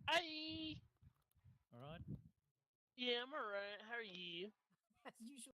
Hi. All right. Yeah, I'm alright. How are you? As usual.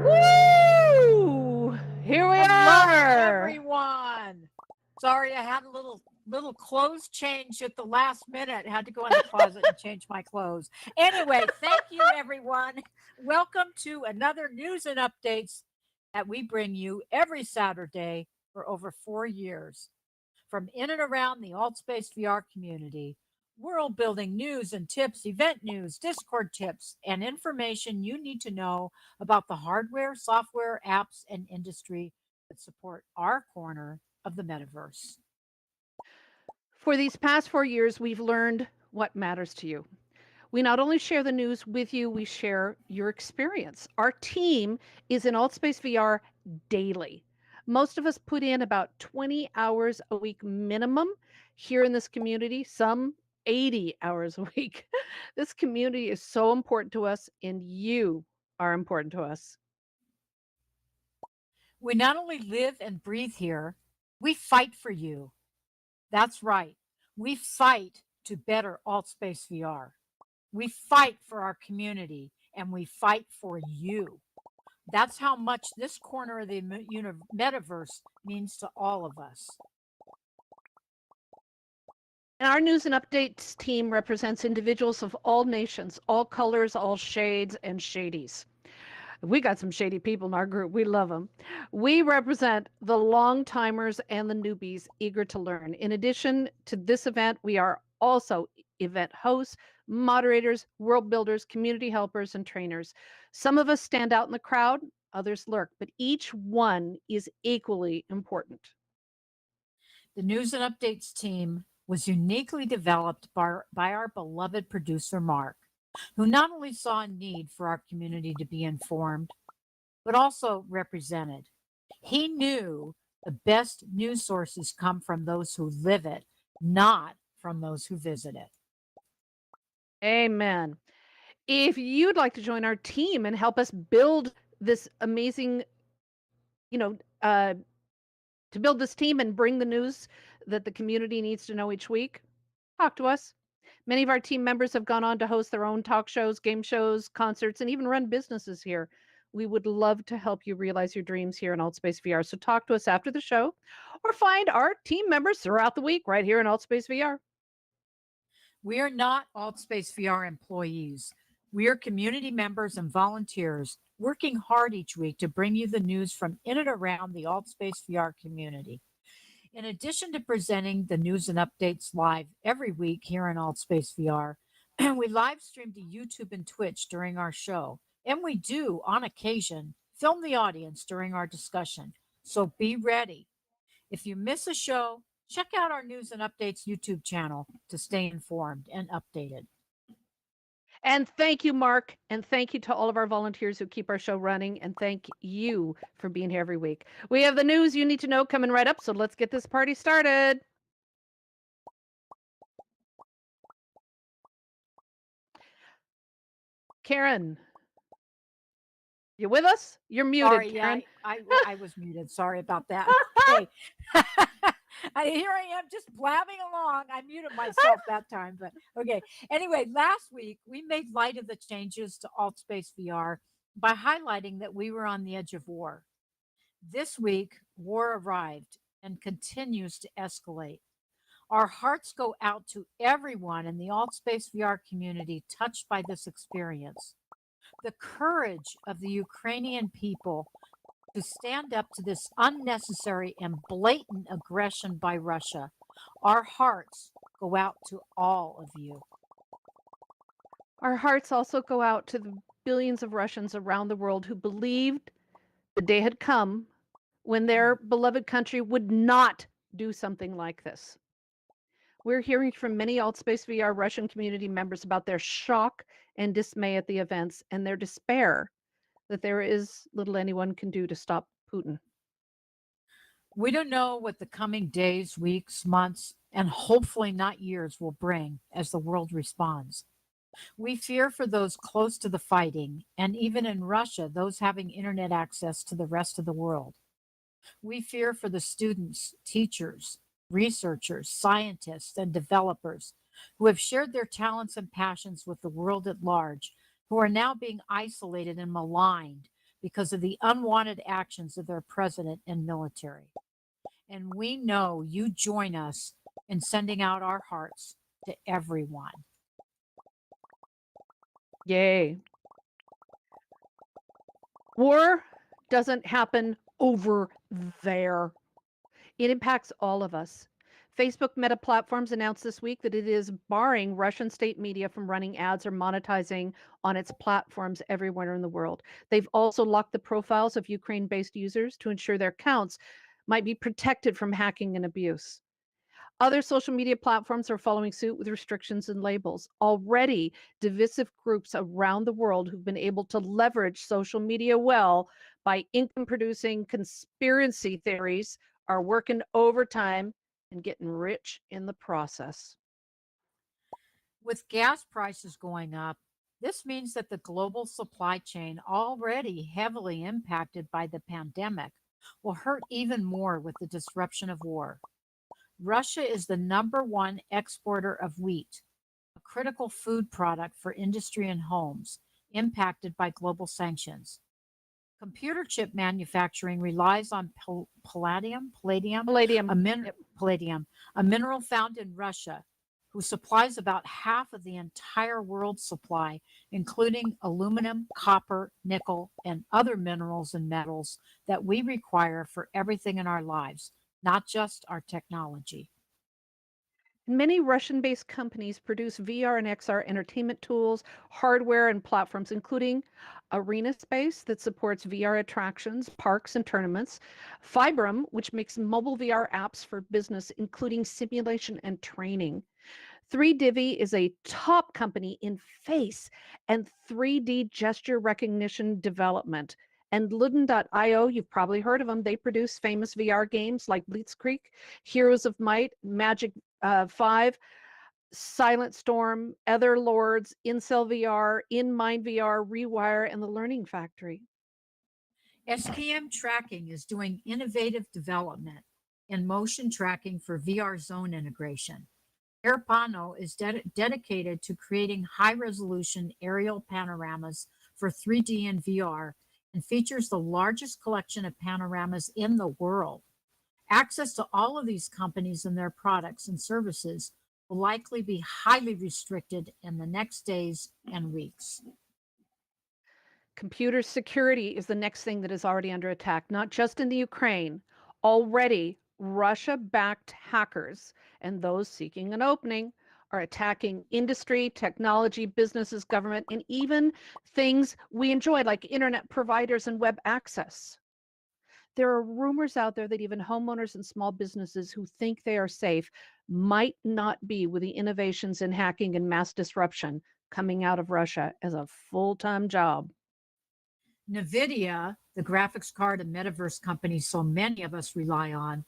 Woo! Here we Hello, are. everyone. Sorry, I had a little clothes change at the last minute. Had to go in the closet and change my clothes. Anyway, thank you, everyone. Welcome to another news and updates that we bring you every Saturday for over 4 years. From in and around the AltSpace VR community, world building news and tips, event news, Discord tips, and information you need to know about the hardware, software, apps, and industry that support our corner of the metaverse. For these past 4 years, we've learned what matters to you. We not only share the news with you, we share your experience. Our team is in AltSpace VR daily. Most of us put in about 20 hours a week minimum here in this community, some 80 hours a week. This community is so important to us, and you are important to us. We not only live and breathe here, we fight for you. That's right. We fight to better AltSpace VR. We fight for our community and we fight for you. That's how much this corner of the metaverse means to all of us. And our news and updates team represents individuals of all nations, all colors, all shades, and shadies. We got some shady people in our group. We love them. We represent the long timers and the newbies eager to learn. In addition to this event, we are also event hosts, moderators, world builders, community helpers, and trainers. Some of us stand out in the crowd, others lurk, but each one is equally important. The news and updates team was uniquely developed by our beloved producer, Mark, who not only saw a need for our community to be informed, but also represented. He knew the best news sources come from those who live it, not from those who visit it. Amen. If you'd like to join our team and help us build this amazing, you know, uh, to build this team and bring the news that the community needs to know each week, talk to us. Many of our team members have gone on to host their own talk shows, game shows, concerts, and even run businesses here. We would love to help you realize your dreams here in AltSpace VR. So talk to us after the show or find our team members throughout the week right here in AltSpace VR. We are not AltSpace VR employees. We are community members and volunteers working hard each week to bring you the news from in and around the AltSpace VR community. In addition to presenting the news and updates live every week here in AltSpace VR, we live stream to YouTube and Twitch during our show. And we do, on occasion, film the audience during our discussion. So be ready. If you miss a show, check out our News and Updates YouTube channel to stay informed and updated. And thank you, Mark. And thank you to all of our volunteers who keep our show running. And thank you for being here every week. We have the news you need to know coming right up. So let's get this party started. Karen, you with us? You're muted, Sorry, Karen. I was muted. Sorry about that. Okay. Here I am just blabbing along. I muted myself that time, but okay. Anyway, last week we made light of the changes to AltSpace VR by highlighting that we were on the edge of war. This week, war arrived and continues to escalate. Our hearts go out to everyone in the AltSpace VR community touched by this experience. The courage of the Ukrainian people to stand up to this unnecessary and blatant aggression by Russia. Our hearts go out to all of you. Our hearts also go out to the billions of Russians around the world who believed the day had come when their beloved country would not do something like this. We're hearing from many AltSpace VR Russian community members about their shock and dismay at the events and their despair that there is little anyone can do to stop Putin. We don't know what the coming days, weeks, months, and hopefully not years will bring as the world responds. We fear for those close to the fighting, and even in Russia, those having internet access to the rest of the world. We fear for the students, teachers, researchers, scientists, and developers who have shared their talents and passions with the world at large, who are now being isolated and maligned because of the unwanted actions of their president and military. And we know you join us in sending out our hearts to everyone. Yay. War doesn't happen over there. It impacts all of us. Facebook Meta Platforms announced this week that it is barring Russian state media from running ads or monetizing on its platforms everywhere in the world. They've also locked the profiles of Ukraine-based users to ensure their accounts might be protected from hacking and abuse. Other social media platforms are following suit with restrictions and labels. Already, divisive groups around the world who've been able to leverage social media well by income-producing conspiracy theories are working overtime and getting rich in the process. With gas prices going up, this means that the global supply chain, already heavily impacted by the pandemic, will hurt even more with the disruption of war. Russia is the #1 exporter of wheat, a critical food product for industry and homes impacted by global sanctions. Computer chip manufacturing relies on palladium, a mineral found in Russia, who supplies about half of the entire world's supply, including aluminum, copper, nickel, and other minerals and metals that we require for everything in our lives, not just our technology. Many Russian-based companies produce VR and XR entertainment tools, hardware, and platforms, including Arena Space that supports VR attractions, parks, and tournaments, Fibram, which makes mobile VR apps for business, including simulation and training. 3Divi is a top company in face and 3D gesture recognition development. And Luden.io, you've probably heard of them. They produce famous VR games like Blitzkrieg, Heroes of Might, Magic 5, Silent Storm, Other Lords, Incel VR, In Mind VR, Rewire, and The Learning Factory. SKM Tracking is doing innovative development in motion tracking for VR zone integration. Airpano is dedicated to creating high-resolution aerial panoramas for 3D and VR and features the largest collection of panoramas in the world. Access to all of these companies and their products and services will likely be highly restricted in the next days and weeks. Computer security is the next thing that is already under attack, not just in the Ukraine. Already, Russia backed hackers and those seeking an opening are attacking industry, technology, businesses, government, and even things we enjoy, like internet providers and web access. There are rumors out there that even homeowners and small businesses who think they are safe might not be, with the innovations in hacking and mass disruption coming out of Russia as a full-time job. NVIDIA, the graphics card and metaverse company so many of us rely on,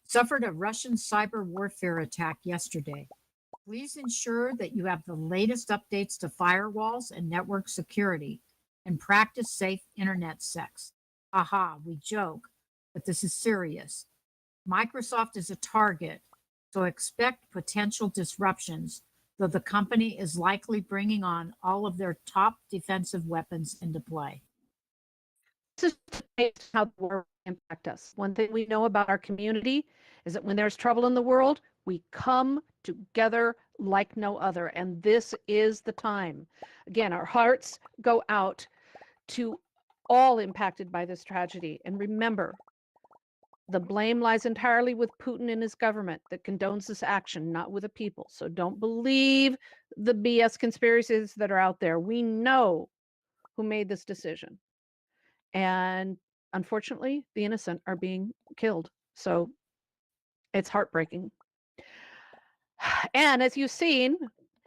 suffered a Russian cyber warfare attack yesterday. Please ensure that you have the latest updates to firewalls and network security and practice safe internet sex. Aha, we joke, but this is serious. Microsoft is a target, so expect potential disruptions, though the company is likely bringing on all of their top defensive weapons into play. This is how the war will impact us. One thing we know about our community is that when there's trouble in the world, we come together like no other. And this is the time. Again, our hearts go out to all impacted by this tragedy. And remember, the blame lies entirely with Putin and his government that condones this action, not with the people. So don't believe the BS conspiracies that are out there. We know who made this decision. And unfortunately, the innocent are being killed. So it's heartbreaking. And as you've seen,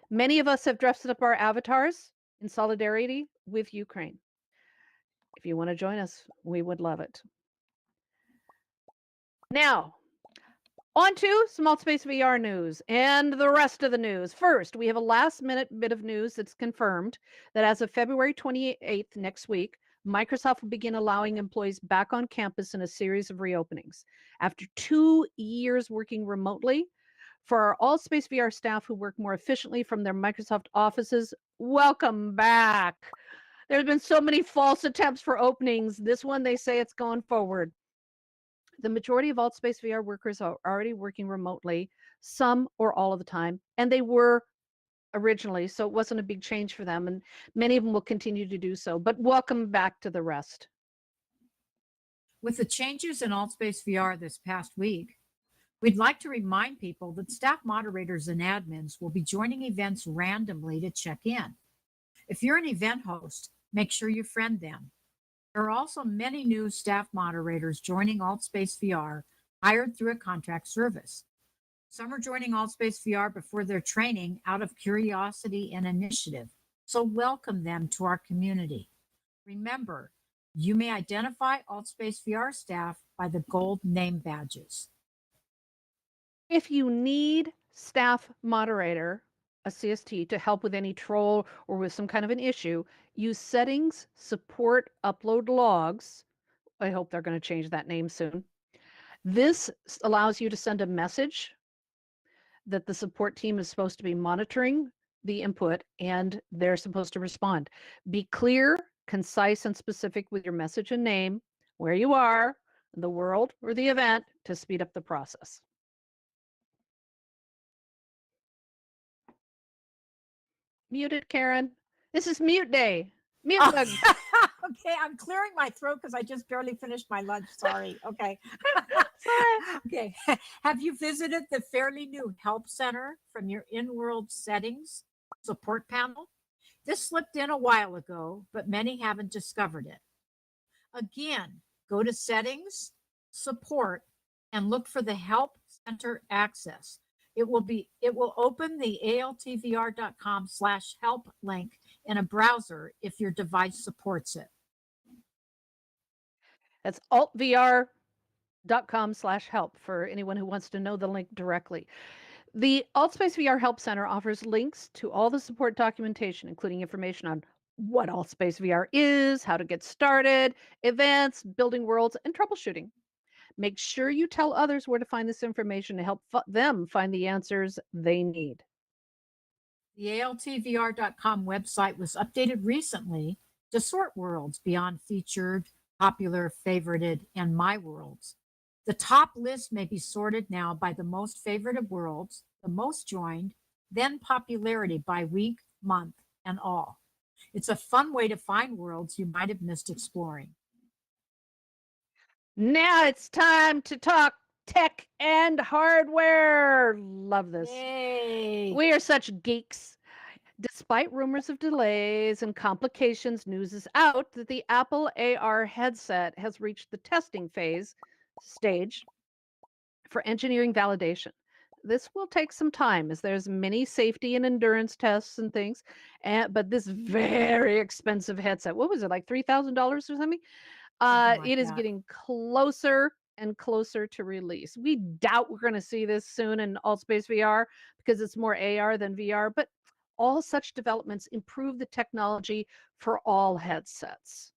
many of us have dressed up our avatars in solidarity with Ukraine. If you want to join us, we would love it. Now, on to some Altspace VR news and the rest of the news. First, we have a last minute bit of news that's confirmed that as of February 28th next week, Microsoft will begin allowing employees back on campus in a series of reopenings. After 2 years working remotely, for our Altspace VR staff who work more efficiently from their Microsoft offices, welcome back. There's been so many false attempts for openings. This one, they say it's going forward. The majority of Altspace VR workers are already working remotely, some or all of the time, and they were originally, so it wasn't a big change for them, and many of them will continue to do so. But welcome back to the rest. With the changes in Altspace VR this past week, we'd like to remind people that staff moderators and admins will be joining events randomly to check in. If you're an event host, make sure you friend them. There are also many new staff moderators joining Altspace VR hired through a contract service. Some are joining Altspace VR before their training out of curiosity and initiative, so welcome them to our community. Remember, you may identify Altspace VR staff by the gold name badges. If you need staff moderator, a CST, to help with any troll or with some kind of an issue, use settings, support, upload logs. I hope they're going to change that name soon. This allows you to send a message that the support team is supposed to be monitoring the input and they're supposed to respond. Be clear, concise, and specific with your message and name, where you are, the world, or the event to speed up the process. Muted, Karen. This is mute day. Mute bug. Okay, I'm clearing my throat because I just barely finished my lunch. Sorry. Okay. Sorry. Okay. Have you visited the fairly new Help Center from your in-world settings support panel? This slipped in a while ago, but many haven't discovered it. Again, go to Settings, Support, and look for the Help Center access. It will open the altvr.com/help link in a browser if your device supports it. That's altvr.com/help for anyone who wants to know the link directly. The Altspace VR Help Center offers links to all the support documentation, including information on what All Space VR is, how to get started, events, building worlds, and troubleshooting. Make sure you tell others where to find this information to help them find the answers they need. The altvr.com website was updated recently to sort worlds beyond featured, popular, favorited, and my worlds. The top list may be sorted now by the most favorited worlds, the most joined, then popularity by week, month, and all. It's a fun way to find worlds you might have missed exploring. Now it's time to talk tech and hardware. Love this. Yay! We are such geeks. Despite rumors of delays and complications, news is out that the Apple AR headset has reached the testing stage for engineering validation. This will take some time as there's many safety and endurance tests and things. But this very expensive headset, what was it, like $3,000 or something? Something like It is that. getting closer and closer to release. We doubt we're going to see this soon in AltSpace VR because it's more AR than VR, but all such developments improve the technology for all headsets.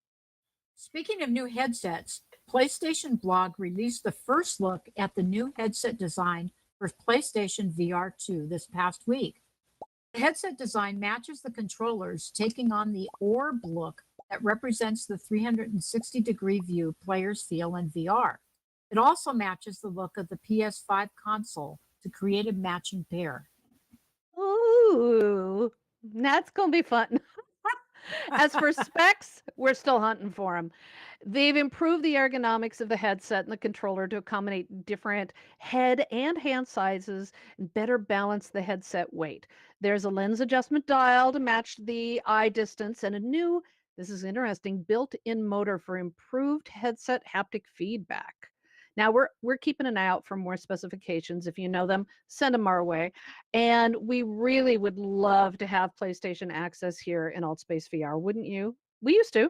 Speaking of new headsets, PlayStation Blog released the first look at the new headset design for PlayStation VR 2 this past week. The headset design matches the controllers, taking on the orb look that represents the 360-degree view players feel in VR. It also matches the look of the PS5 console to create a matching pair. Ooh, that's going to be fun. As for specs, we're still hunting for them. They've improved the ergonomics of the headset and the controller to accommodate different head and hand sizes and better balance the headset weight. There's a lens adjustment dial to match the eye distance and a new, this is interesting, built-in motor for improved headset haptic feedback. Now we're keeping an eye out for more specifications. If you know them, send them our way. And we really would love to have PlayStation access here in AltSpace VR, wouldn't you? We used to.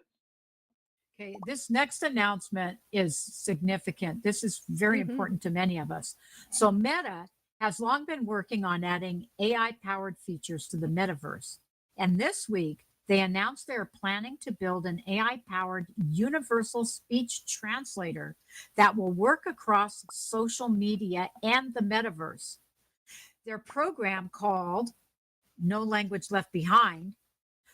Okay, this next announcement is significant. This is very important to many of us. So, Meta has long been working on adding AI powered features to the metaverse. And this week, they announced they are planning to build an AI powered universal speech translator that will work across social media and the metaverse. Their program, called No Language Left Behind,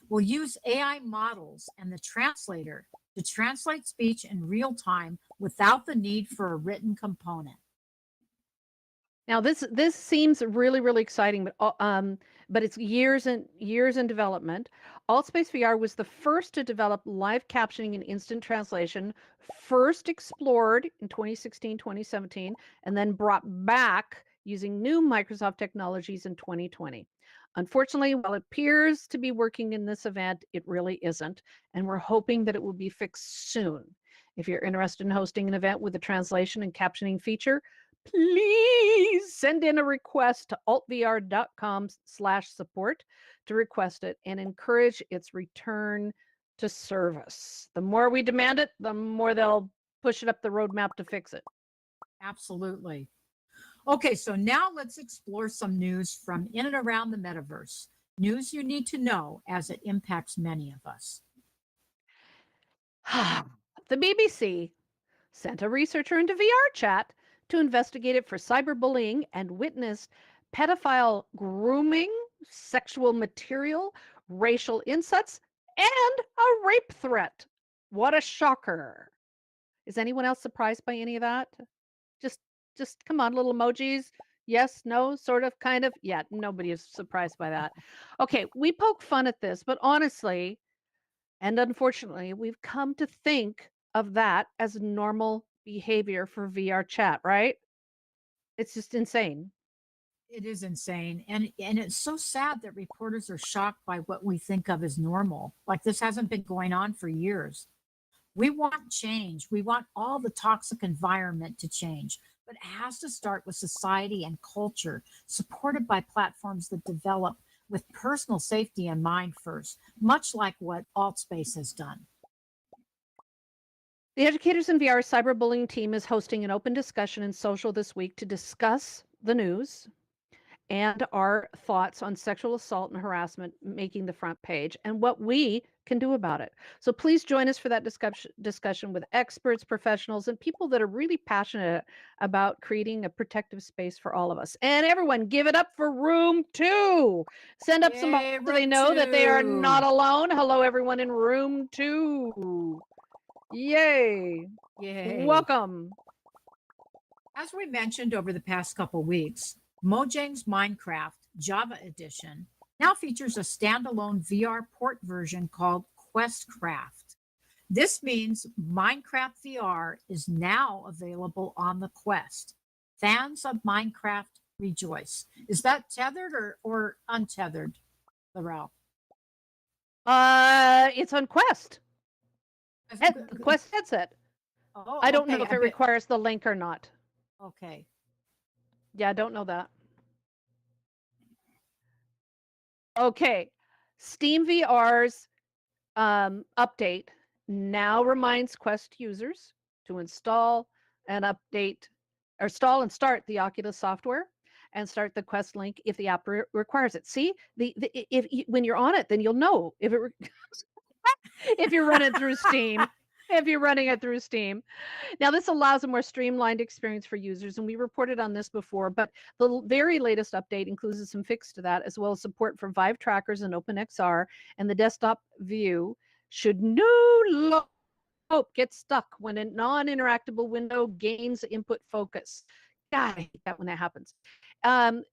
will use AI models and the translator to translate speech in real time without the need for a written component. Now this seems really exciting, but it's years and years in development. AltSpace VR was the first to develop live captioning and instant translation, first explored in 2016, 2017, and then brought back using new Microsoft technologies in 2020. Unfortunately, while it appears to be working in this event, it really isn't, and we're hoping that it will be fixed soon. If you're interested in hosting an event with a translation and captioning feature, please send in a request to altvr.com/support to request it and encourage its return to service. The more we demand it, the more they'll push it up the roadmap to fix it. Absolutely. Okay, so now let's explore some news from in and around the metaverse. News you need to know as it impacts many of us. The BBC sent a researcher into VR chat to investigate it for cyberbullying and witnessed pedophile grooming, sexual material, racial insults, and a rape threat. What a shocker. Is anyone else surprised by any of that? Just come on, little emojis. Yes, no, sort of, kind of. Yeah, nobody is surprised by that. Okay, we poke fun at this, but honestly, and unfortunately, we've come to think of that as normal behavior for VR chat, right? It's just insane. It is insane. And it's so sad that reporters are shocked by what we think of as normal. Like this hasn't been going on for years. We want change. We want all the toxic environment to change, but it has to start with society and culture, supported by platforms that develop with personal safety in mind first, much like what AltSpace has done. The Educators in VR cyberbullying team is hosting an open discussion in social this week to discuss the news and our thoughts on sexual assault and harassment making the front page and what we can do about it. So please join us for that discussion with experts, professionals, and people that are really passionate about creating a protective space for all of us. And everyone, give it up for Room 2. Send up some Yay, so they Room know that they are not 2. alone. Hello, everyone in Room 2. Yay. Yay. Welcome. As we mentioned over the past couple weeks, Mojang's Minecraft Java Edition now features a standalone VR port version called QuestCraft. This means Minecraft VR is now available on the Quest. Fans of Minecraft rejoice. Is that tethered or untethered, Laurel? It's on Quest. Quest headset. Oh, I don't know okay, if it requires the link or not. Okay. Yeah, I don't know that. Okay. Steam VR's update now reminds Quest users to install and update or install and start the Oculus software and start the Quest link if the app requires it. See, when you're on it, then you'll know if it if you're running through Steam. If you're running it through Steam. Now, this allows a more streamlined experience for users, and we reported on this before, but the very latest update includes some fix to that, as well as support for Vive trackers and OpenXR, and the desktop view should no longer get stuck when a non-interactable window gains input focus. God, I hate that when that happens.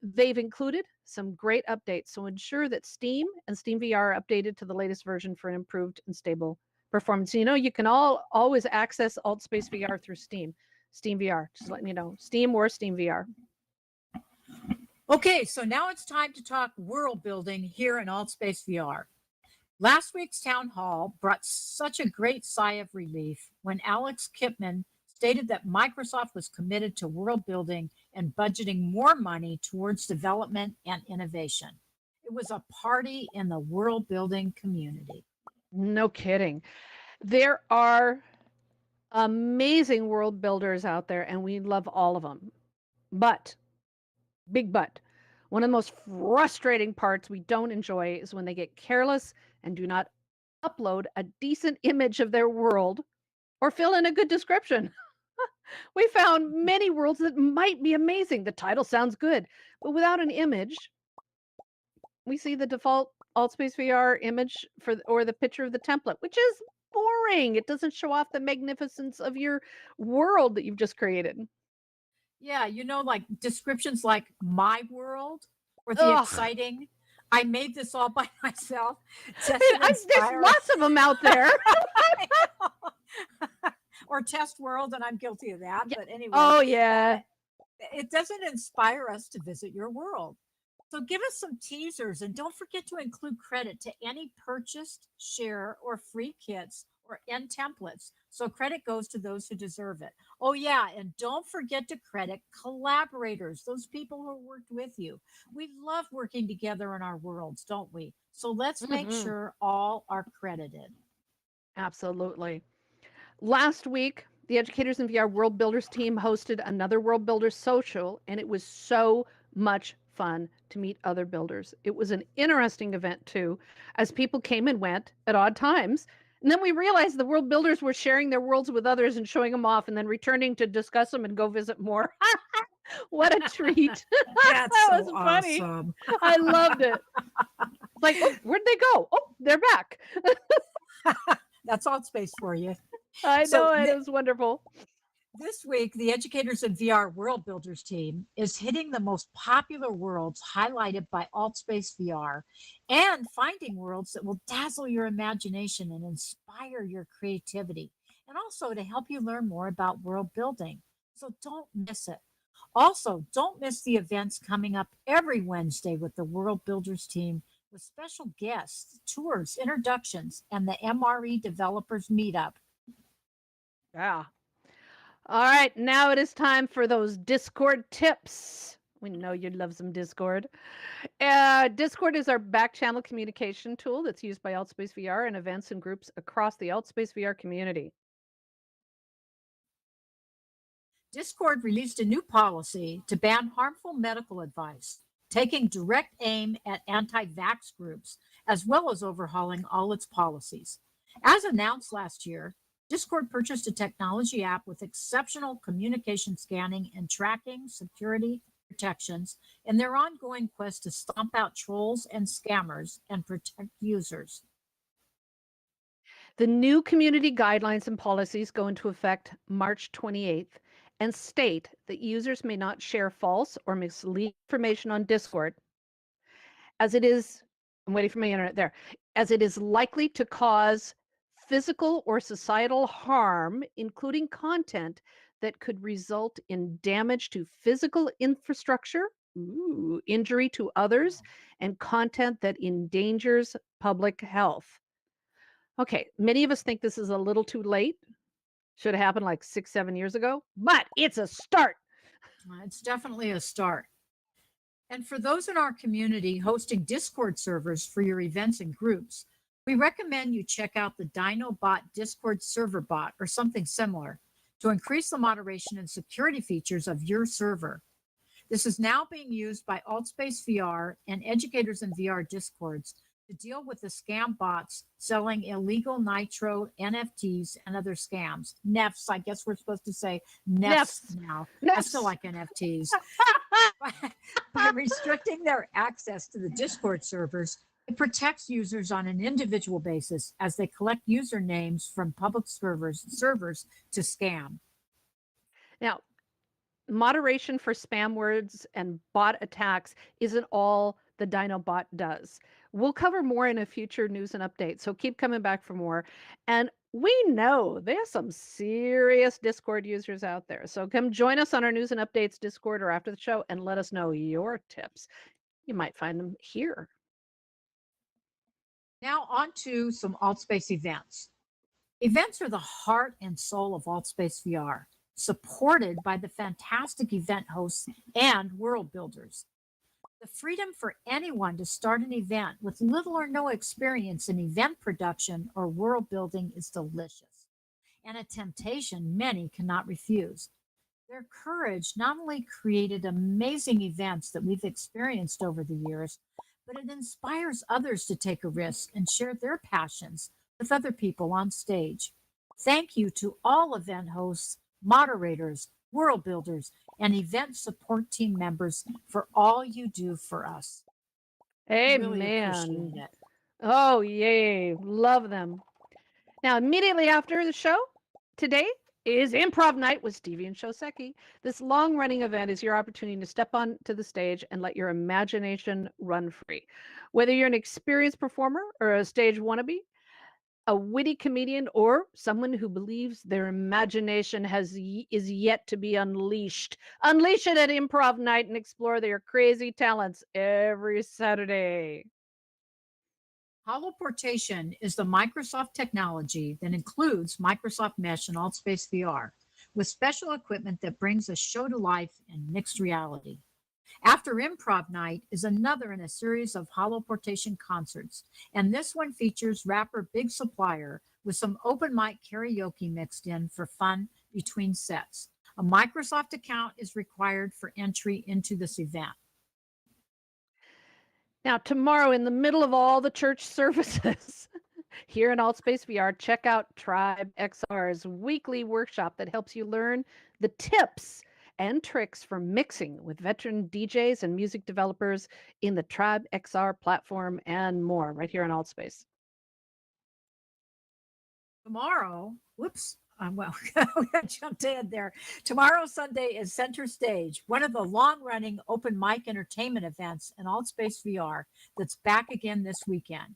They've included some great updates, so ensure that Steam and Steam VR are updated to the latest version for an improved and stable performance. You know, you can always access AltSpace VR through Steam VR, just letting you know, Steam or Steam VR. Okay, so now it's time to talk world building here in AltSpace VR. Last week's town hall brought such a great sigh of relief when Alex Kipman stated that Microsoft was committed to world building and budgeting more money towards development and innovation. It was a party in the world building community. No kidding. There are amazing world builders out there, and we love all of them. But, big but, one of the most frustrating parts we don't enjoy is when they get careless and do not upload a decent image of their world or fill in a good description. We found many worlds that might be amazing. The title sounds good, but without an image, we see the default AltSpace VR image or the picture of the template, which is boring. It doesn't show off the magnificence of your world that you've just created. Yeah, you know, like descriptions like my world or the Ugh. exciting, I made this all by myself. There's lots of them out there. Or Test World, and I'm guilty of that. Yeah. But anyway. Oh, yeah. It doesn't inspire us to visit your world. So give us some teasers and don't forget to include credit to any purchased, share, or free kits or end templates. So credit goes to those who deserve it. Oh, yeah. And don't forget to credit collaborators, those people who worked with you. We love working together in our worlds, don't we? So let's make sure all are credited. Absolutely. Last week, the Educators in VR World Builders team hosted another World Builders social, and it was so much fun to meet other builders. It was an interesting event, too, as people came and went at odd times. And then we realized the world builders were sharing their worlds with others and showing them off and then returning to discuss them and go visit more. What a treat. That was funny. Awesome. I loved it. Like, oh, where'd they go? Oh, they're back. That's AltSpace for you. I know, it was wonderful. This week, the Educators in VR World Builders team is hitting the most popular worlds highlighted by AltSpace VR and finding worlds that will dazzle your imagination and inspire your creativity, and also to help you learn more about world building. So don't miss it. Also, don't miss the events coming up every Wednesday with the World Builders team with special guests, tours, introductions, and the MRE Developers Meetup. Yeah. All right, now it is time for those Discord tips. We know you love some Discord. Discord is our back channel communication tool that's used by AltSpace VR and events and groups across the AltSpace VR community. Discord released a new policy to ban harmful medical advice. taking direct aim at anti-vax groups, as well as overhauling all its policies. As announced last year, Discord purchased a technology app with exceptional communication scanning and tracking security protections in their ongoing quest to stomp out trolls and scammers and protect users. The new community guidelines and policies go into effect March 28th and state that users may not share false or misleading information on Discord as it is, I'm waiting for my internet there, as it is likely to cause physical or societal harm, including content that could result in damage to physical infrastructure, injury to others, and content that endangers public health. Okay, many of us think this is a little too late. Should have happened like 6, 7 years ago, but it's a start. It's definitely a start. And for those in our community hosting Discord servers for your events and groups, we recommend you check out the DinoBot Discord server bot or something similar to increase the moderation and security features of your server. This is now being used by AltSpace VR and educators in VR Discords to deal with the scam bots selling illegal Nitro NFTs and other scams. NFTs, I guess we're supposed to say NFTs now. I still like NFTs. By restricting their access to the Discord servers, it protects users on an individual basis as they collect usernames from public servers to scam. Now, moderation for spam words and bot attacks isn't all the DinoBot does. We'll cover more in a future news and update, so keep coming back for more. And we know there's some serious Discord users out there. So come join us on our news and updates Discord or after the show and let us know your tips. You might find them here. Now on to some AltSpace events. Events are the heart and soul of AltSpace VR, supported by the fantastic event hosts and world builders. The freedom for anyone to start an event with little or no experience in event production or world building is delicious, and a temptation many cannot refuse. Their courage not only created amazing events that we've experienced over the years, but it inspires others to take a risk and share their passions with other people on stage. Thank you to all event hosts, moderators, world builders, and event support team members for all you do for us. Amen. Really appreciate it. Oh, yay. Love them. Now, immediately after the show, today is Improv Night with Stevie and Shoseki. This long-running event is your opportunity to step onto the stage and let your imagination run free. Whether you're an experienced performer or a stage wannabe, a witty comedian, or someone who believes their imagination is yet to be unleashed. Unleash it at Improv Night and explore their crazy talents every Saturday. Holoportation is the Microsoft technology that includes Microsoft Mesh and AltSpace VR with special equipment that brings a show to life in mixed reality. After Improv Night is another in a series of holoportation concerts, and this one features rapper Big Supplier with some open mic karaoke mixed in for fun between sets. A Microsoft account is required for entry into this event. Now, tomorrow, in the middle of all the church services here in AltSpace VR, check out Tribe XR's weekly workshop that helps you learn the tips and tricks for mixing with veteran DJs and music developers in the Tribe XR platform and more right here in AltSpace. Tomorrow, I jumped in there. Tomorrow, Sunday, is Center Stage, one of the long-running open mic entertainment events in AltSpace VR that's back again this weekend.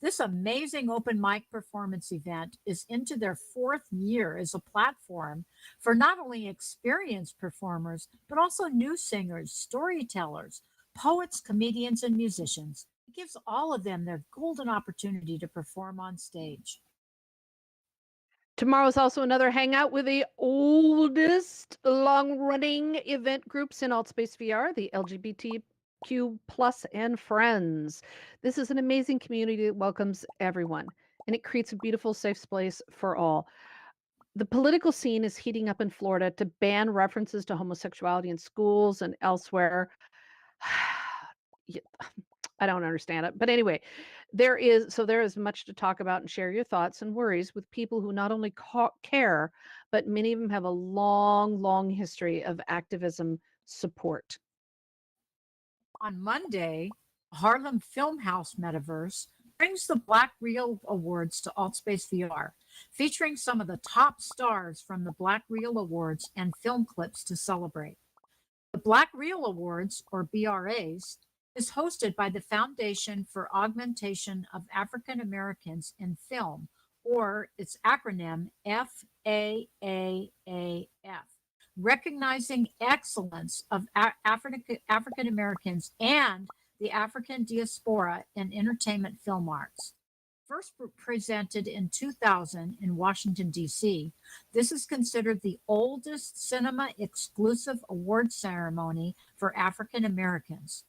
This amazing open mic performance event is into their 4th year as a platform for not only experienced performers, but also new singers, storytellers, poets, comedians, and musicians. It gives all of them their golden opportunity to perform on stage. Tomorrow is also another hangout with the oldest long-running event groups in AltSpace VR, the LGBTQ plus and friends. This is an amazing community that welcomes everyone, and it creates a beautiful, safe space for all. The political scene is heating up in Florida to ban references to homosexuality in schools and elsewhere. I don't understand it. But anyway, there is much to talk about and share your thoughts and worries with people who not only care, but many of them have a long, long history of activism support. On Monday, Harlem Filmhouse Metaverse brings the Black Reel Awards to AltSpace VR, featuring some of the top stars from the Black Reel Awards and film clips to celebrate. The Black Reel Awards, or BRAs, is hosted by the Foundation for Augmentation of African Americans in Film, or its acronym FAAAF, recognizing excellence of African Americans and the African diaspora in entertainment film arts. First presented in 2000 in Washington, D.C., this is considered the oldest cinema exclusive award ceremony for African Americans.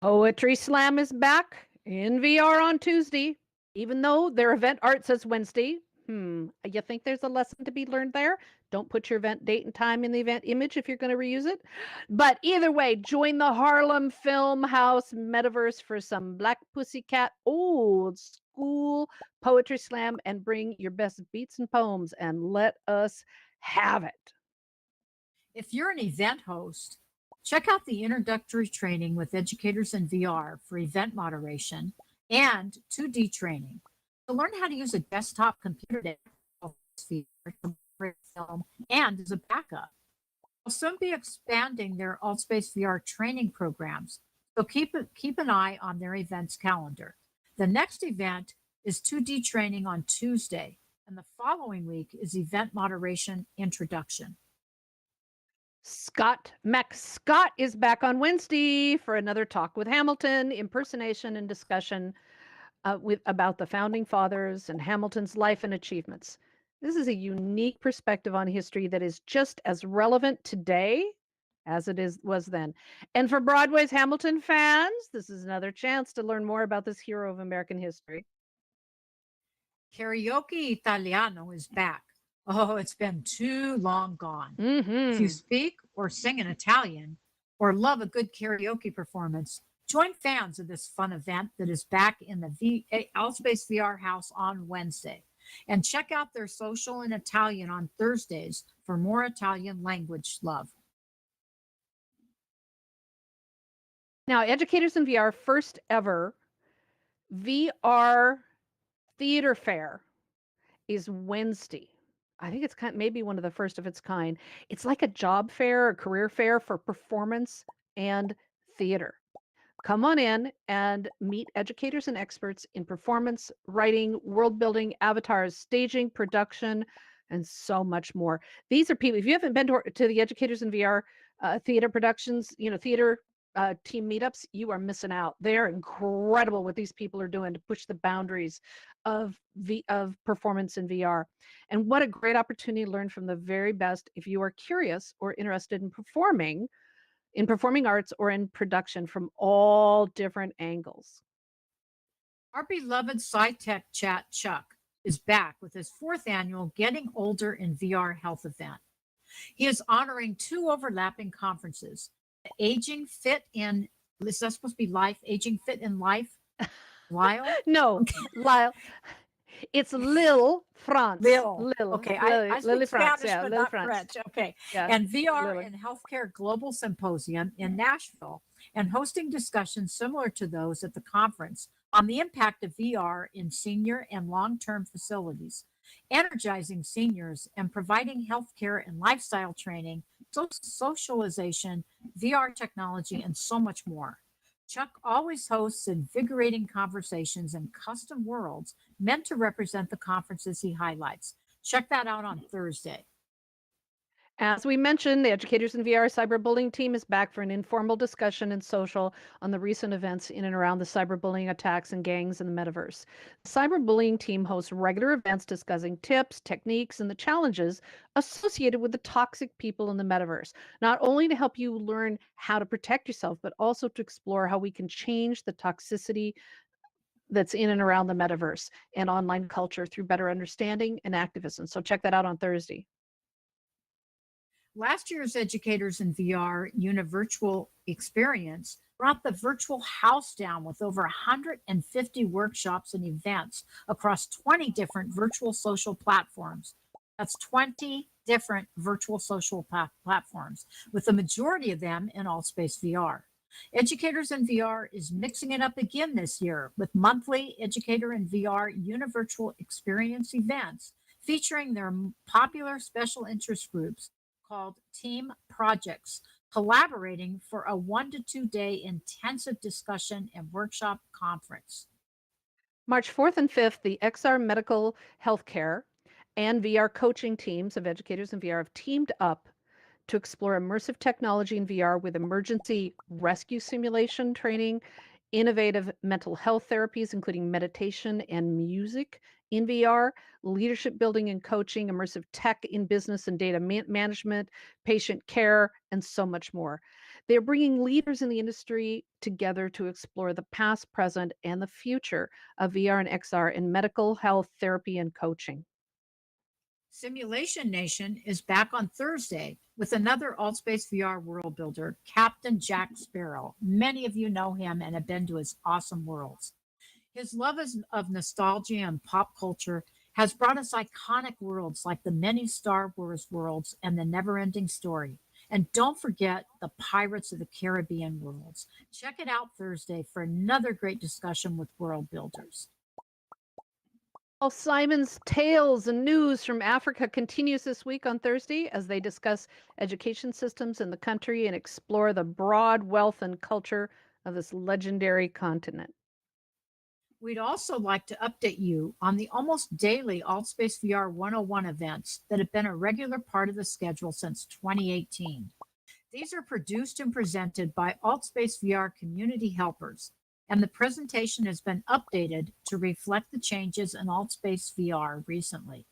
Poetry Slam is back in VR on Tuesday, even though their event art says Wednesday. You think there's a lesson to be learned there? Don't put your event date and time in the event image if you're going to reuse it. But either way, join the Harlem Filmhouse Metaverse for some Black Pussycat old school poetry slam and bring your best beats and poems and let us have it. If you're an event host, check out the introductory training with educators in VR for event moderation and 2D training to learn how to use a desktop computer to film and as a backup. They'll soon be expanding their AltSpace VR training programs, so keep an eye on their events calendar. The next event is 2D training on Tuesday, and the following week is event moderation introduction. Scott Scott is back on Wednesday for another talk with Hamilton, impersonation and discussion about the founding fathers and Hamilton's life and achievements. This is a unique perspective on history that is just as relevant today as it was then. And for Broadway's Hamilton fans, this is another chance to learn more about this hero of American history. Karaoke Italiano is back. Oh, it's been too long gone. Mm-hmm. If you speak or sing in Italian or love a good karaoke performance, join fans of this fun event that is back in the AltSpace VR house on Wednesday. And check out their social in Italian on Thursdays for more Italian language love. Now, Educators in VR first ever VR theater fair is Wednesday. I think it's maybe one of the first of its kind. It's like a job fair, a career fair for performance and theater. Come on in and meet educators and experts in performance, writing, world building, avatars, staging, production, and so much more. These are people, if you haven't been to the Educators in VR theater productions, theater team meetups, you are missing out. They're incredible what these people are doing to push the boundaries of performance in VR. And what a great opportunity to learn from the very best if you are curious or interested in performing arts or in production from all different angles. Our beloved SciTech chat Chuck is back with his 4th annual Getting Older in VR health event. He is honoring 2 overlapping conferences, the Aging Fit in, is that supposed to be life? Aging Fit in Life? Lyle? No, Lyle. It's Lil France. Lil. Okay, I speak France. Spanish, Yeah, but Lil not France. French. Okay. Yeah, And VR Lily. and Healthcare Global Symposium in Nashville, and hosting discussions similar to those at the conference on the impact of VR in senior and long-term facilities, energizing seniors and providing healthcare and lifestyle training, socialization, VR technology, and so much more. Chuck always hosts invigorating conversations and custom worlds meant to represent the conferences he highlights. Check that out on Thursday. As we mentioned, the Educators in VR cyberbullying team is back for an informal discussion and social on the recent events in and around the cyberbullying attacks and gangs in the metaverse. The cyberbullying team hosts regular events discussing tips, techniques, and the challenges associated with the toxic people in the metaverse, not only to help you learn how to protect yourself, but also to explore how we can change the toxicity that's in and around the metaverse and online culture through better understanding and activism. So check that out on Thursday. Last year's Educators in VR Univirtual Experience brought the virtual house down with over 150 workshops and events across 20 different virtual social platforms. That's 20 different virtual social platforms, with the majority of them in AltSpace VR. Educators in VR is mixing it up again this year with monthly Educator in VR Univirtual Experience events featuring their popular special interest groups called Team Projects, collaborating for a 1 to 2 day intensive discussion and workshop conference. March 4th and 5th, the XR Medical Healthcare and VR coaching teams of Educators in VR have teamed up to explore immersive technology in VR with emergency rescue simulation training, innovative mental health therapies, including meditation and music in VR, leadership building and coaching, immersive tech in business and data management, patient care, and so much more. They're bringing leaders in the industry together to explore the past, present, and the future of VR and XR in medical health therapy and coaching. Simulation Nation is back on Thursday with another AltSpace VR world builder, Captain Jack Sparrow. Many of you know him and have been to his awesome worlds. His love of nostalgia and pop culture has brought us iconic worlds like the many Star Wars worlds and the Never-Ending Story. And don't forget the Pirates of the Caribbean worlds. Check it out Thursday for another great discussion with world builders. Paul Simon's Tales and News from Africa continues this week on Thursday as they discuss education systems in the country and explore the broad wealth and culture of this legendary continent. We'd also like to update you on the almost daily AltSpace VR 101 events that have been a regular part of the schedule since 2018. These are produced and presented by AltSpace VR community helpers, and the presentation has been updated to reflect the changes in AltSpace VR recently.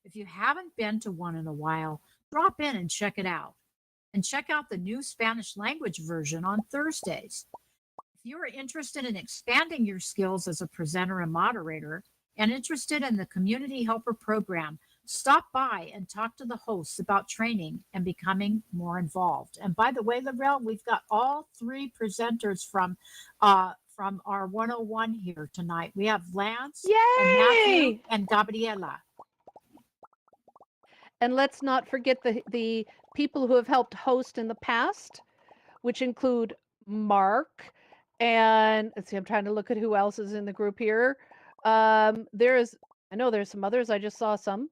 If you haven't been to one in a while, drop in and check it out. And check out the new Spanish language version on Thursdays. If you are interested in expanding your skills as a presenter and moderator and interested in the Community Helper Program, stop by and talk to the hosts about training and becoming more involved. And by the way, Laurel, we've got all three presenters from our 101 here tonight. We have Lance, and Matthew, and Gabriela. And let's not forget the people who have helped host in the past, which include Mark, and let's see, I'm trying to look at who else is in the group here. I know there's some others. I just saw some.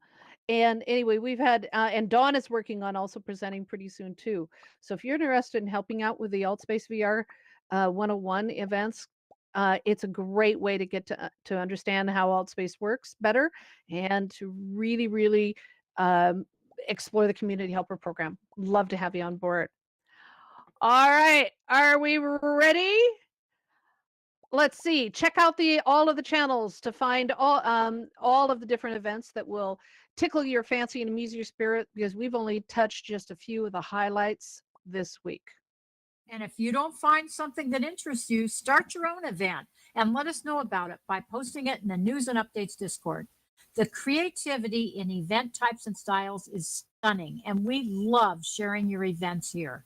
And anyway, we've had, and Dawn is working on also presenting pretty soon too. So if you're interested in helping out with the AltSpace VR 101 events, it's a great way to get to understand how AltSpace works better and to really, really explore the Community Helper Program. Love to have you on board. All right, are we ready? Let's see. Check out all of the channels to find all of the different events that will tickle your fancy and amuse your spirit, because we've only touched just a few of the highlights this week. And if you don't find something that interests you, start your own event and let us know about it by posting it in the News and Updates Discord. The creativity in event types and styles is stunning, and we love sharing your events here.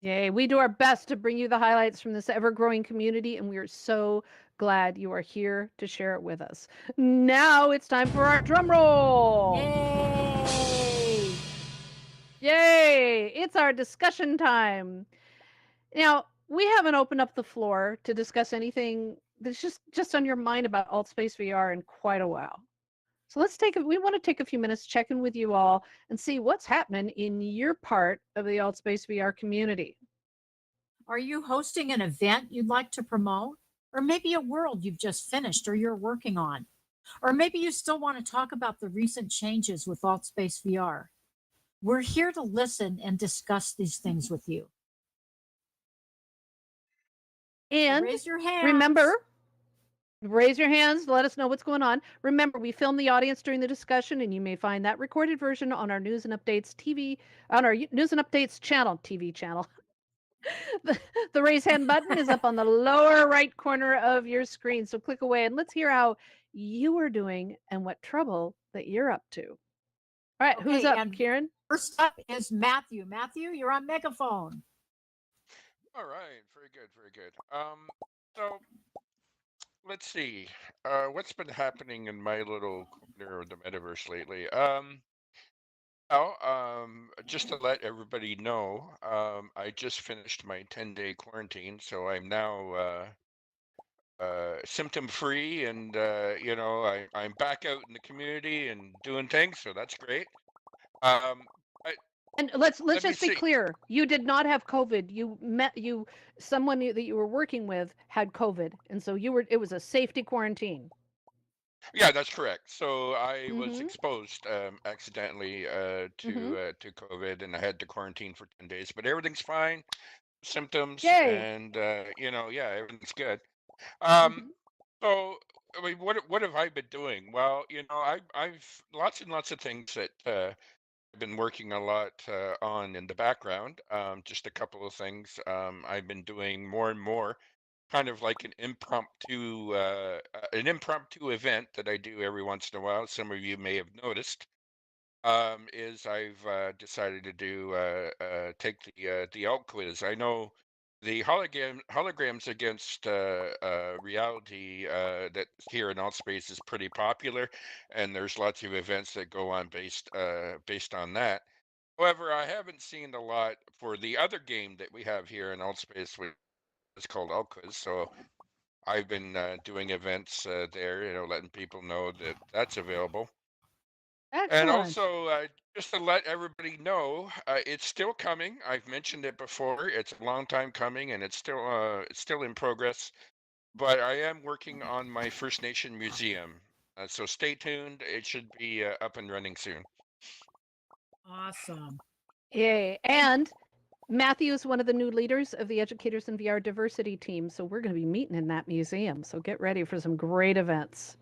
Yay, we do our best to bring you the highlights from this ever-growing community, and we are so glad you are here to share it with us. Now it's time for our drum roll. Yay! Yay! It's our discussion time. Now, we haven't opened up the floor to discuss anything that's just on your mind about AltSpace VR in quite a while. So we want to take a few minutes, check in with you all, and see what's happening in your part of the AltSpace VR community. Are you hosting an event you'd like to promote? Or maybe a world you've just finished or you're working on? Or maybe you still want to talk about the recent changes with AltSpace VR. We're here to listen and discuss these things with you. And raise your hands. Remember, raise your hands, let us know what's going on. Remember, we film the audience during the discussion, and you may find that recorded version on our News and Updates TV channel. The raise hand button is up on the lower right corner of your screen. So click away and let's hear how you are doing and what trouble that you're up to. All right, who's Okay, up, and Kieran? first up is Matthew. Matthew, you're on megaphone. All right, very good, very good. So let's see. What's been happening in my little corner of the metaverse lately? Just to let everybody know, I just finished my 10-day quarantine, so I'm now symptom free, and I'm back out in the community and doing things, so that's great. I, And let's let me just be see. clear. You did not have COVID. Someone that you were working with had COVID, and so it was a safety quarantine. Yeah, that's correct. So I was Mm-hmm. exposed accidentally Mm-hmm. to COVID, and I had to quarantine for 10 days. But everything's fine, symptoms, Yay. and yeah, everything's good. Um, Mm-hmm. so I mean, what have I been doing? Well, I've lots and lots of things that I've been working a lot on in the background. Just a couple of things. I've been doing more and more, kind of like an impromptu event that I do every once in a while. Some of you may have noticed. Is I've decided to do take the alt quiz. I know the holograms against reality that here in alt space is pretty popular, and there's lots of events that go on based on that. However, I haven't seen a lot for the other game that we have here in alt space, which is called alt quiz. So I've been doing events there, letting people know that that's available. And Excellent. also, just to let everybody know, it's still coming. I've mentioned it before. It's a long time coming, and it's still in progress. But I am working on my First Nation museum, so stay tuned. It should be up and running soon. Awesome. Yay. And Matthew is one of the new leaders of the Educators in VR diversity team. So we're going to be meeting in that museum. So get ready for some great events.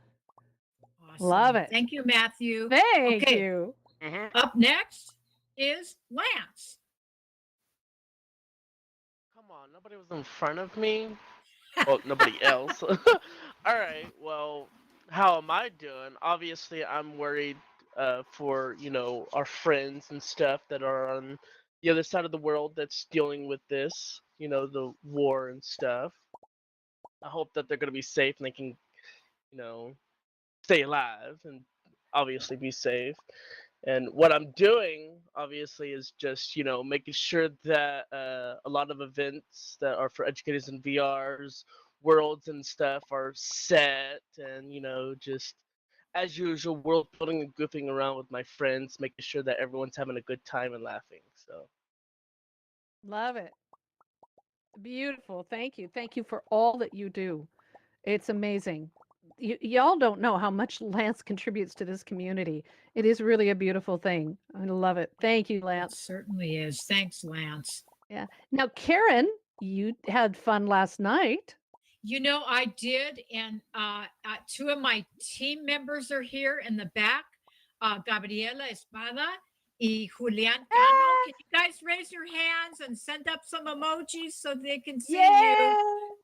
Awesome. Love it. Thank you, Matthew. Thank Okay, you. up next is Lance. Come on, nobody was in front of me. Well, nobody else. All right. Well, how am I doing? Obviously, I'm worried for our friends and stuff that are on the other side of the world that's dealing with this. The war and stuff. I hope that they're gonna be safe and they can you know stay alive and obviously be safe. And what I'm doing, obviously, is just making sure that a lot of events that are for educators in VRs, worlds and stuff are set, and just as usual, world building and goofing around with my friends, making sure that everyone's having a good time and laughing. So Love it. Beautiful. Thank you. Thank you for all that you do. It's amazing. Y'all don't know how much Lance contributes to this community. It is really a beautiful thing. I love it. Thank you, It Lance. certainly is. Thanks, Lance. Yeah. Now, Karen, you had fun last night. I did, and two of my team members are here in the back, Gabriela Espada y Julian Cano. Can you guys raise your hands and send up some emojis so they can see you?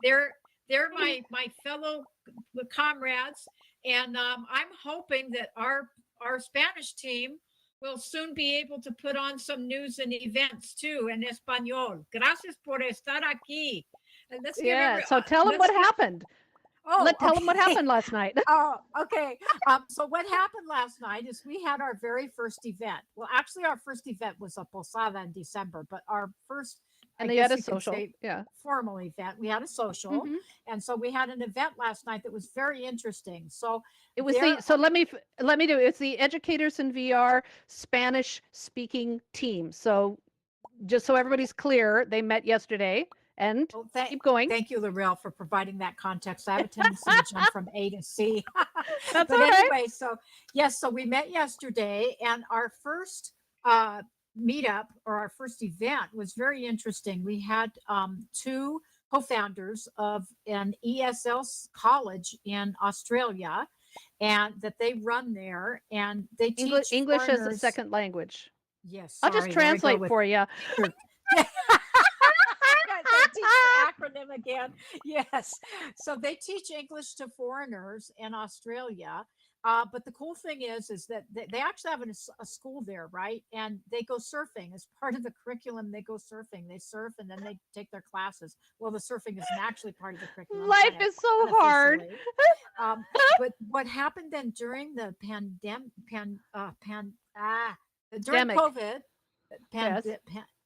They're my fellow comrades, and I'm hoping that our Spanish team will soon be able to put on some news and events too in Espanol. Gracias por estar aquí. And let's give So tell them what happened. Tell them what happened last night. Oh, okay. So what happened last night is we had our very first event. Well, actually, our first event was a posada in December, but our first, And I they had guess a you could social. say, Yeah. formal event. We had a social, Mhm. and so we had an event last night that was very interesting. So It was there- so let me do it. It's the Educators in VR Spanish speaking team. So just so everybody's clear, they met yesterday and Oh, keep going. Thank you, Lorel, for providing that context. I have a tendency to jump from A to C. That's But all right. anyway, so yes, so we met yesterday, and our first meetup or our first event was very interesting. We had two co-founders of an ESL college in Australia, and that they run there, and they teach English as a foreigners- second language. Yes, I'll just sorry, there we go translate with- for you. They teach the acronym again. Yes. So they teach English to foreigners in Australia. But the cool thing is that they actually have a school there, right? And they go surfing as part of the curriculum. They go surfing. They surf and then they take their classes. Well, the surfing isn't actually part of the curriculum. Life is so hard. But what happened then during the during Pandemic. COVID, Yes.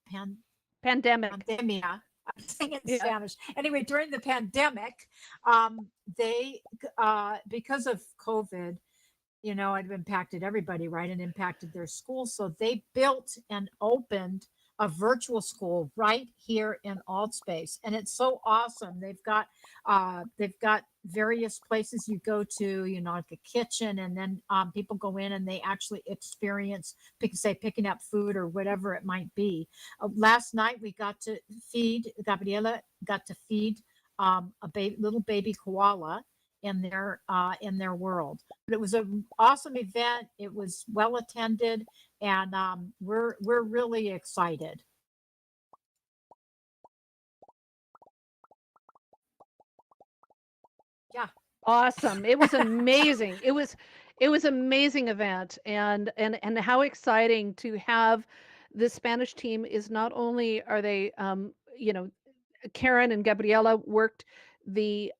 pandemia. Pandemic. I'm saying it in Yeah. Spanish. Anyway, during the pandemic, they because of COVID, you know, it impacted everybody, right? And impacted their school. So they built and opened a virtual school right here in AltSpace. And it's so awesome. They've got various places you go to, you know, like a kitchen, and then people go in and they actually experience picking up food or whatever it might be. Last night we got to feed, Gabriela got to feed a little baby koala in their world. But it was an awesome event. It was well attended, and we're really excited. Yeah. Awesome. It was amazing. It was amazing event, and how exciting to have the Spanish team. Is not only are they you know, Karen and Gabriela worked the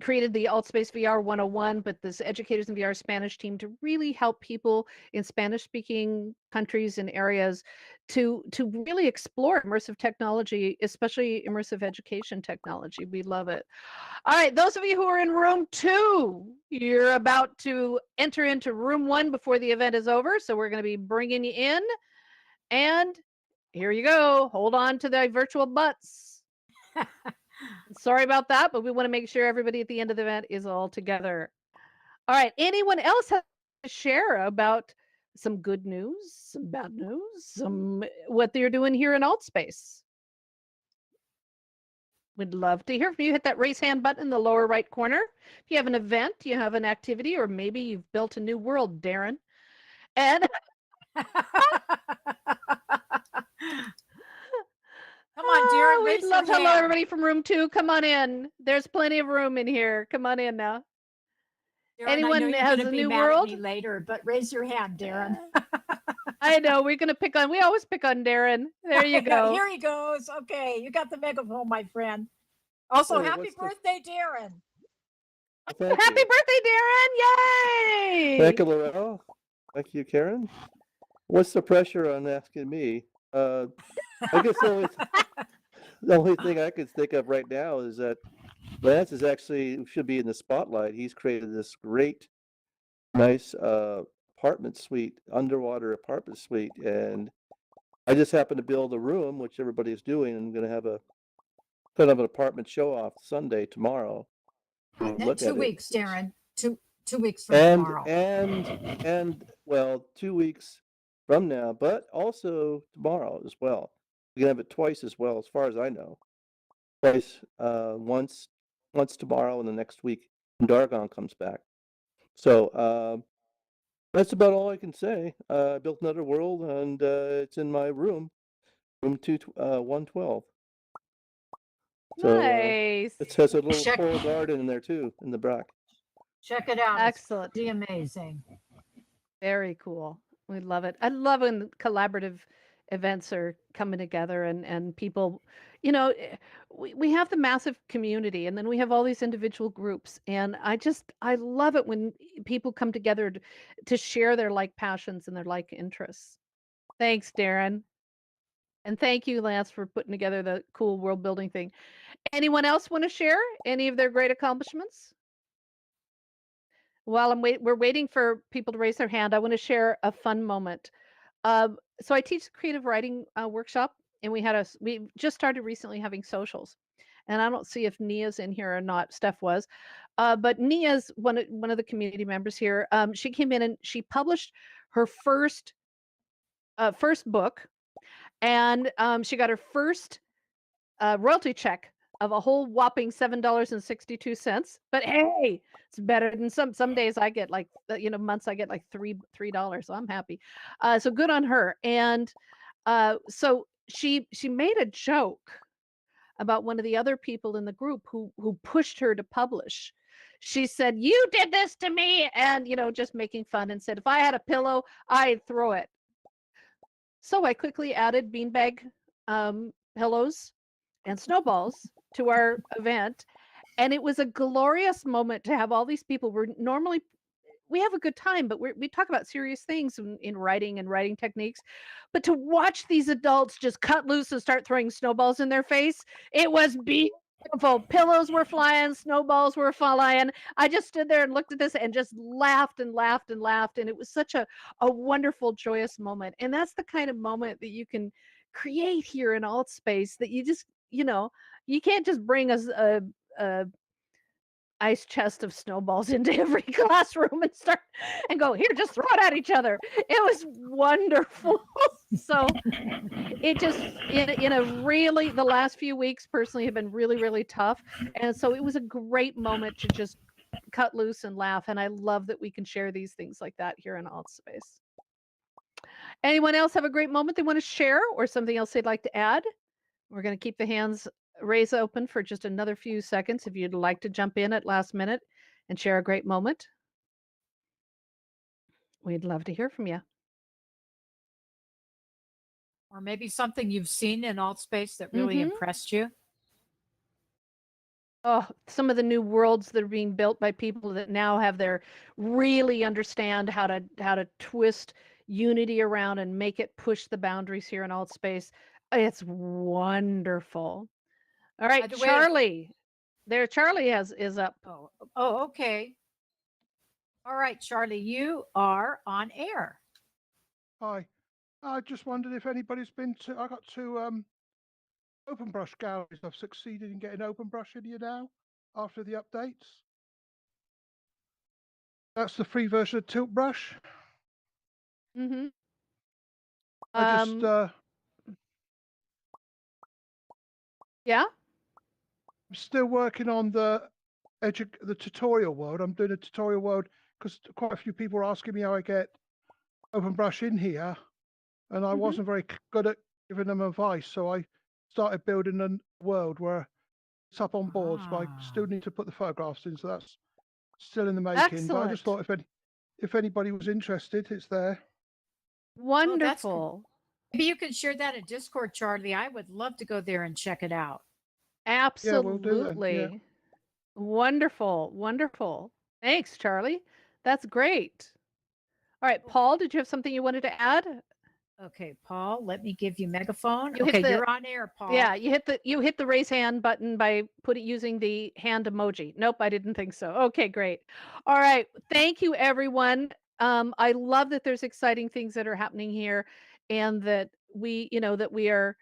created the AltSpace VR 101, but this Educators in VR Spanish team to really help people in Spanish speaking countries and areas to really explore immersive technology, especially immersive education technology. We love it. All right, those of you who are in room 2, you're about to enter into room 1 before the event is over. So we're going to be bringing you in, and here you go. Hold on to the virtual butts. Sorry about that, but we want to make sure everybody at the end of the event is all together. All right. Anyone else have to share about some good news, some bad news, some what they're doing here in AltSpace? We'd love to hear from you. Hit that raise hand button in the lower right corner. If you have an event, you have an activity, or maybe you've built a new world, Darren. And come on, Darren. We'd love hello everybody from room 2. Come on in. There's plenty of room in here. Come on in now. Darren, Anyone I know has you're a be new mad world? at me later, but raise your hand, Darren. I know we're gonna pick on. We always pick on Darren. There you go. Here he goes. Okay, you got the megaphone, my friend. Also, Hey, happy birthday, Darren. Thank Happy you. birthday, Darren! Yay! Thank you, Lorelle. Thank you, Karen. What's the pressure on asking me? I guess the only thing I could think of right now is that Lance is actually should be in the spotlight. He's created this great, nice apartment suite, underwater apartment suite, and I just happened to build a room, which everybody is doing. I'm going to have put up an apartment show off Sunday tomorrow. In 2 weeks, Darren. Two weeks from tomorrow. And well, 2 weeks from now, but also tomorrow as well. We can have it twice as well, as far as I know. Twice, once tomorrow and the next week when Dargon comes back. So that's about all I can say. I built another world, and it's in my room 112. So Nice. it has a little full garden in there too, in the back. Check it out. Excellent. It's pretty amazing. Very cool. We love it. I love when collaborative events are coming together and people, you know, we have the massive community, and then we have all these individual groups, and I love it when people come together to share their like passions and their like interests. Thanks, Darren. And thank you, Lance, for putting together the cool world building thing. Anyone else want to share any of their great accomplishments? While we're waiting for people to raise their hand, I want to share a fun moment. So I teach a creative writing workshop, and we just started recently having socials. And I don't see if Nia's in here or not. Steph was, but Nia's one of the community members here. She came in and she published her first book, and she got her first royalty check of a whole whopping $7.62. But hey, it's better than some days I get like months I get like $3. So I'm happy. So good on her. And so she made a joke about one of the other people in the group who pushed her to publish. She said, "You did this to me," and just making fun, and said, "If I had a pillow, I'd throw it." So I quickly added beanbag pillows and snowballs to our event, and it was a glorious moment to have all these people. We have a good time, but we talk about serious things in writing and writing techniques. But to watch these adults just cut loose and start throwing snowballs in their face, it was beautiful. Pillows were flying, snowballs were flying. I just stood there and looked at this and just laughed and laughed and laughed. And it was such a wonderful, joyous moment. And that's the kind of moment that you can create here in Alt Space, that you just, you can't just bring us a ice chest of snowballs into every classroom and start and go, "Here, just throw it at each other." It was wonderful. So it just in a really, the last few weeks personally have been really, really tough, and so it was a great moment to just cut loose and laugh. And I love that we can share these things like that here in Alt Space. Anyone else have a great moment they want to share, or something else they'd like to add? We're going to keep the hands raised open for just another few seconds if you'd like to jump in at last minute and share a great moment. We'd love to hear from you. Or maybe something you've seen in Alt Space that really impressed you. Oh, some of the new worlds that are being built by people that now have really understand how to twist Unity around and make it push the boundaries here in Alt Space. It's wonderful. All right, the way- Charlie. There, Charlie is up. Oh, okay. All right, Charlie, you are on air. Hi. I just wondered if anybody's been to. I got two OpenBrush galleries. I've succeeded in getting OpenBrush in here now after the updates. That's the free version of Tilt Brush. Mm-hmm. I just Yeah. I'm still working on the tutorial world. I'm doing a tutorial world because quite a few people are asking me how I get OpenBrush in here, and I wasn't very good at giving them advice. So I started building a world where it's up on boards, but I still need to put the photographs in. So that's still in the making. Excellent. But I just thought if anybody was interested, it's there. Wonderful. Maybe you can share that in Discord, Charlie. I would love to go there and check it out. Absolutely. Yeah, we'll do that. Yeah. Wonderful. Wonderful. Thanks, Charlie. That's great. All right, Paul, did you have something you wanted to add? Okay, Paul, let me give you megaphone. You hit Okay, the- you're on air, Paul. Yeah, you hit the raise hand button by using the hand emoji. Nope, I didn't think so. Okay, great. All right. Thank you, everyone. I love that there's exciting things that are happening here, and that we are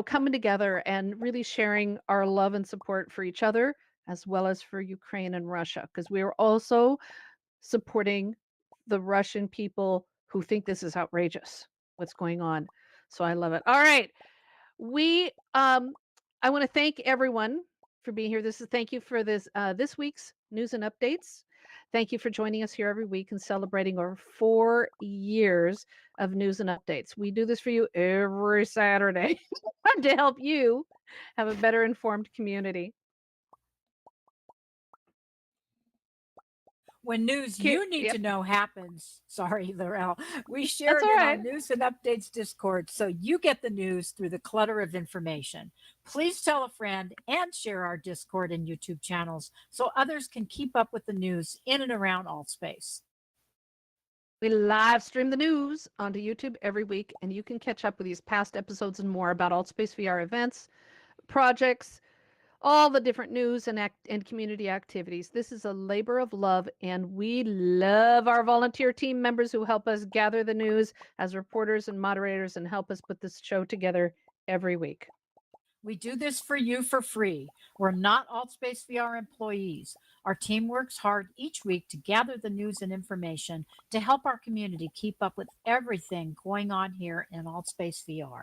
coming together and really sharing our love and support for each other, as well as for Ukraine and Russia, because we are also supporting the Russian people who think this is outrageous, what's going on. So I love it. All right. I want to thank everyone for being here. Thank you for this week's news and updates. Thank you for joining us here every week and celebrating our 4 years of news and updates. We do this for you every Saturday to help you have a better informed community. When news you need to know happens, sorry, Laurel, we share That's it all in right. our news and updates Discord so you get the news through the clutter of information. Please tell a friend and share our Discord and YouTube channels so others can keep up with the news in and around AltSpace. We live stream the news onto YouTube every week, and you can catch up with these past episodes and more about AltSpace VR events, projects, all the different news and community activities. This is a labor of love, and we love our volunteer team members who help us gather the news as reporters and moderators and help us put this show together every week. We do this for you for free. We're not AltSpace VR employees. Our team works hard each week to gather the news and information to help our community keep up with everything going on here in AltSpace VR.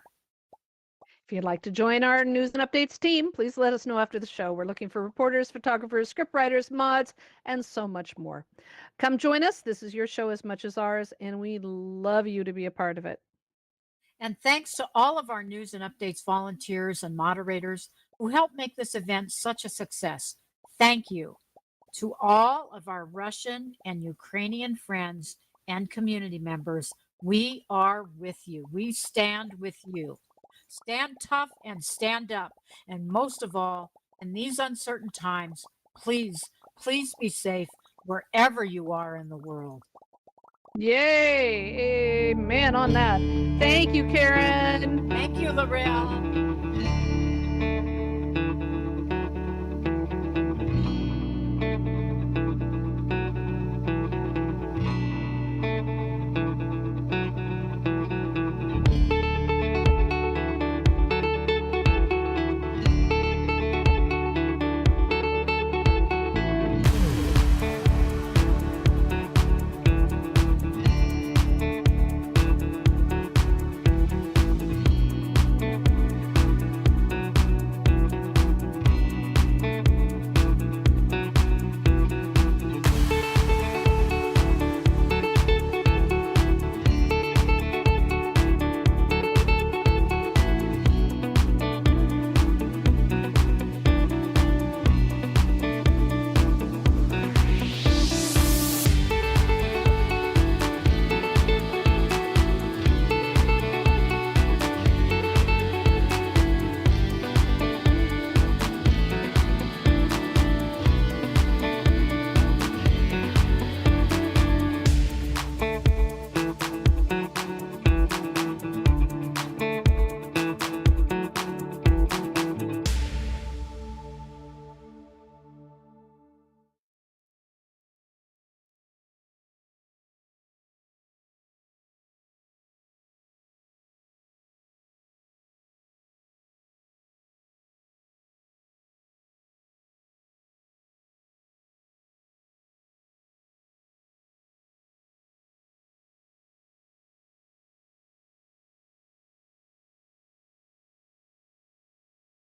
If you'd like to join our news and updates team, please let us know after the show. We're looking for reporters, photographers, scriptwriters, mods, and so much more. Come join us. This is your show as much as ours, and we'd love you to be a part of it. And thanks to all of our news and updates volunteers and moderators who help make this event such a success. Thank you to all of our Russian and Ukrainian friends and community members. We are with you. We stand with you. Stand tough and stand up. And most of all, in these uncertain times, please, please be safe wherever you are in the world. Yay! Amen on that. Thank you, Karen. Thank you, Lorel.